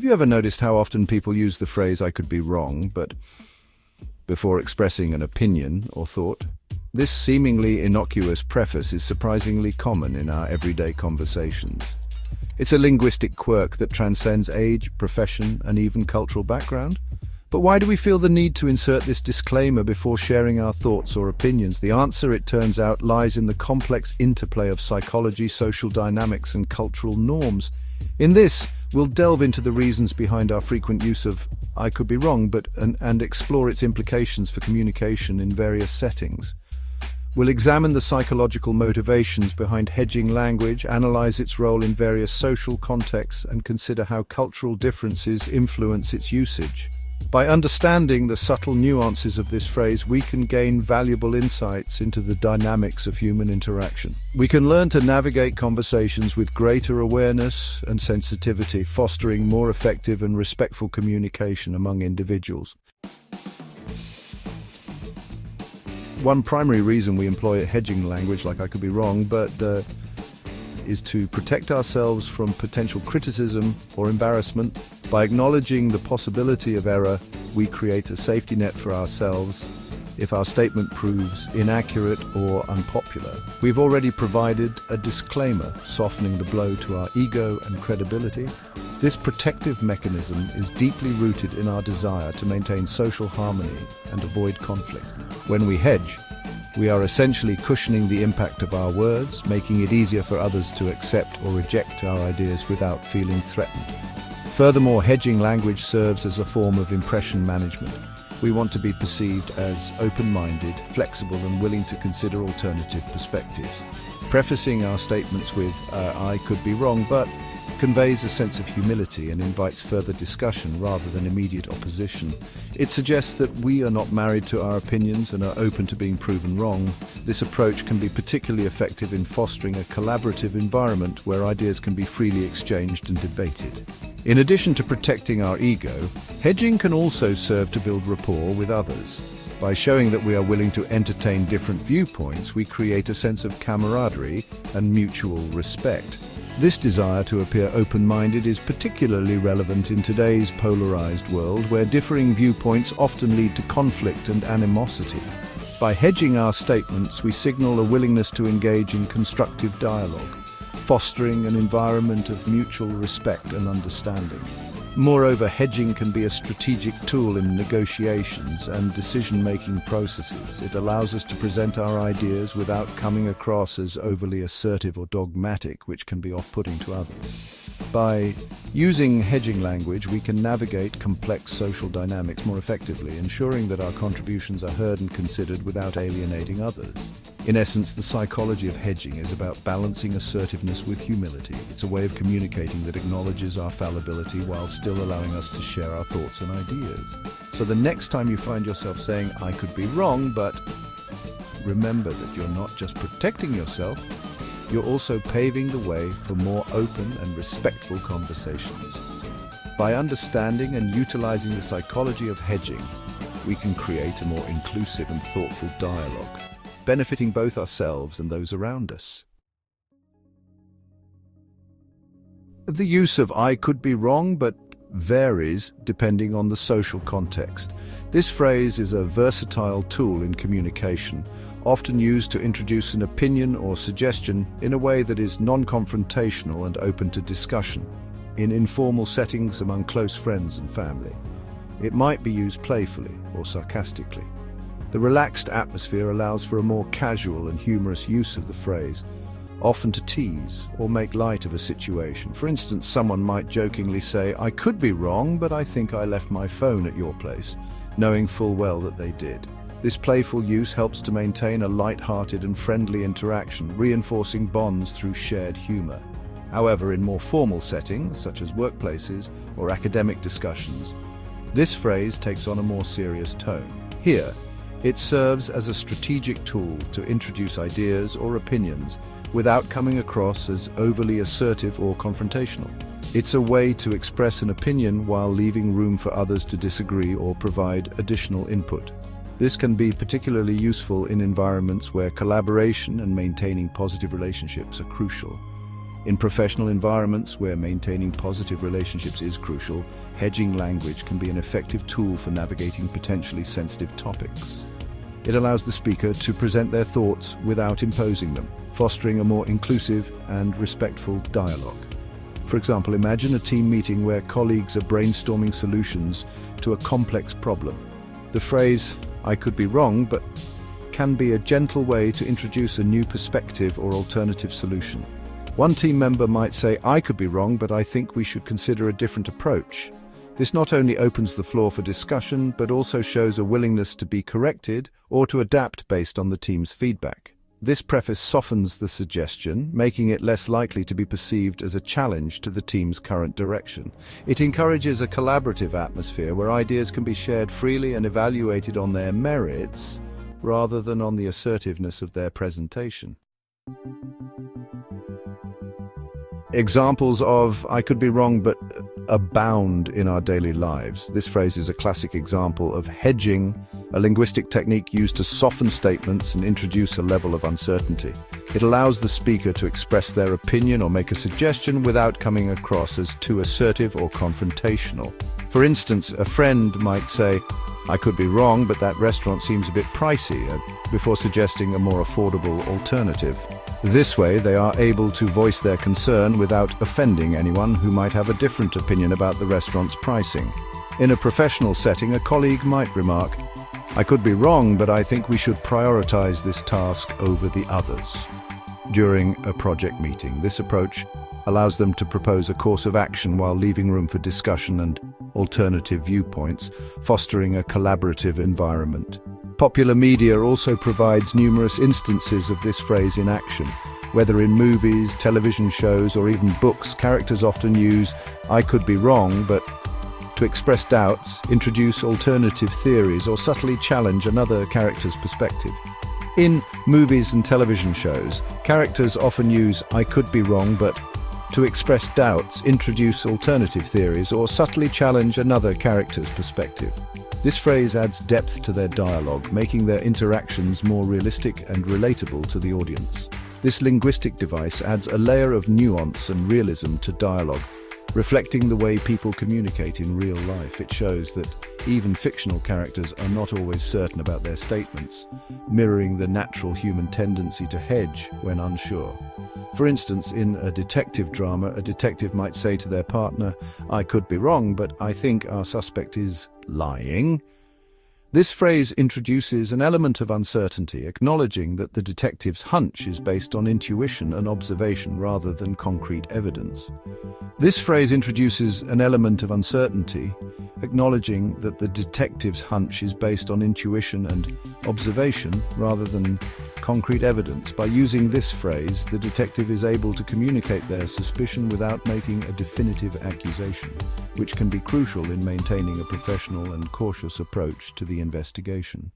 Have you ever noticed how often people use the phrase "I could be wrong," but before expressing an opinion or thought? This seemingly innocuous preface is surprisingly common in our everyday conversations. It's a linguistic quirk that transcends age, profession, and even cultural background. But why do we feel the need to insert this disclaimer before sharing our thoughts or opinions? The answer, it turns out, lies in the complex interplay of psychology, social dynamics, and cultural norms. In this, we'll delve into the reasons behind our frequent use of "I could be wrong," and explore its implications for communication in various settings. We'll examine the psychological motivations behind hedging language, analyze its role in various social contexts, and consider how cultural differences influence its usage. By understanding the subtle nuances of this phrase, we can gain valuable insights into the dynamics of human interaction. We can learn to navigate conversations with greater awareness and sensitivity, fostering more effective and respectful communication among individuals. One primary reason we employ hedging language, like "I could be wrong," is to protect ourselves from potential criticism or embarrassment. By acknowledging the possibility of error, we create a safety net for ourselves if our statement proves inaccurate or unpopular. We've already provided a disclaimer, softening the blow to our ego and credibility. This protective mechanism is deeply rooted in our desire to maintain social harmony and avoid conflict. When we hedge, we are essentially cushioning the impact of our words, making it easier for others to accept or reject our ideas without feeling threatened. Furthermore, hedging language serves as a form of impression management. We want to be perceived as open-minded, flexible, and willing to consider alternative perspectives. Prefacing our statements with "I could be wrong, but" conveys a sense of humility and invites further discussion rather than immediate opposition. It suggests that we are not married to our opinions and are open to being proven wrong. This approach can be particularly effective in fostering a collaborative environment where ideas can be freely exchanged and debated. In addition to protecting our ego, hedging can also serve to build rapport with others. By showing that we are willing to entertain different viewpoints, we create a sense of camaraderie and mutual respect. This desire to appear open-minded is particularly relevant in today's polarized world, where differing viewpoints often lead to conflict and animosity. By hedging our statements, we signal a willingness to engage in constructive dialogue, fostering an environment of mutual respect and understanding. Moreover, hedging can be a strategic tool in negotiations and decision-making processes. It allows us to present our ideas without coming across as overly assertive or dogmatic, which can be off-putting to others. By using hedging language, we can navigate complex social dynamics more effectively, ensuring that our contributions are heard and considered without alienating others. In essence, the psychology of hedging is about balancing assertiveness with humility. It's a way of communicating that acknowledges our fallibility while still allowing us to share our thoughts and ideas. So the next time you find yourself saying "I could be wrong, but," remember that you're not just protecting yourself, you're also paving the way for more open and respectful conversations. By understanding and utilizing the psychology of hedging, we can create a more inclusive and thoughtful dialogue, benefiting both ourselves and those around us. The use of "I could be wrong, but" varies depending on the social context. This phrase is a versatile tool in communication, often used to introduce an opinion or suggestion in a way that is non-confrontational and open to discussion. In informal settings among close friends and family, it might be used playfully or sarcastically. The relaxed atmosphere allows for a more casual and humorous use of the phrase, often to tease or make light of a situation. For instance, someone might jokingly say, "I could be wrong, but I think I left my phone at your place," knowing full well that they did. This playful use helps to maintain a light-hearted and friendly interaction, reinforcing bonds through shared humor. However, in more formal settings, such as workplaces or academic discussions, this phrase takes on a more serious tone. Here, it serves as a strategic tool to introduce ideas or opinions without coming across as overly assertive or confrontational. It's a way to express an opinion while leaving room for others to disagree or provide additional input. This can be particularly useful in environments where collaboration and maintaining positive relationships are crucial. In professional environments where maintaining positive relationships is crucial, hedging language can be an effective tool for navigating potentially sensitive topics. It allows the speaker to present their thoughts without imposing them, fostering a more inclusive and respectful dialogue. For example, imagine a team meeting where colleagues are brainstorming solutions to a complex problem. The phrase, "I could be wrong, but," can be a gentle way to introduce a new perspective or alternative solution. One team member might say, "I could be wrong, but I think we should consider a different approach." This not only opens the floor for discussion, but also shows a willingness to be corrected or to adapt based on the team's feedback. This preface softens the suggestion, making it less likely to be perceived as a challenge to the team's current direction. It encourages a collaborative atmosphere where ideas can be shared freely and evaluated on their merits, rather than on the assertiveness of their presentation. Examples of "I could be wrong, but" abound in our daily lives. This phrase is a classic example of hedging, a linguistic technique used to soften statements and introduce a level of uncertainty. It allows the speaker to express their opinion or make a suggestion without coming across as too assertive or confrontational. For instance, a friend might say, "I could be wrong, but that restaurant seems a bit pricey," before suggesting a more affordable alternative. This way, they are able to voice their concern without offending anyone who might have a different opinion about the restaurant's pricing. In a professional setting, a colleague might remark, "I could be wrong, but I think we should prioritize this task over the others." During a project meeting, this approach allows them to propose a course of action while leaving room for discussion and alternative viewpoints, fostering a collaborative environment. Popular media also provides numerous instances of this phrase in action. Whether in movies, television shows, or even books, characters often use "I could be wrong, but" to express doubts, introduce alternative theories, or subtly challenge another character's perspective. In movies and television shows, characters often use "I could be wrong, but" to express doubts, introduce alternative theories, or subtly challenge another character's perspective. This phrase adds depth to their dialogue, making their interactions more realistic and relatable to the audience. This linguistic device adds a layer of nuance and realism to dialogue, reflecting the way people communicate in real life. It shows that even fictional characters are not always certain about their statements, mirroring the natural human tendency to hedge when unsure. For instance, in a detective drama, a detective might say to their partner, "I could be wrong, but I think our suspect is lying." This phrase introduces an element of uncertainty, acknowledging that the detective's hunch is based on intuition and observation rather than concrete evidence. This phrase introduces an element of uncertainty, acknowledging that the detective's hunch is based on intuition and observation rather than concrete evidence. By using this phrase, the detective is able to communicate their suspicion without making a definitive accusation, which can be crucial in maintaining a professional and cautious approach to the investigation.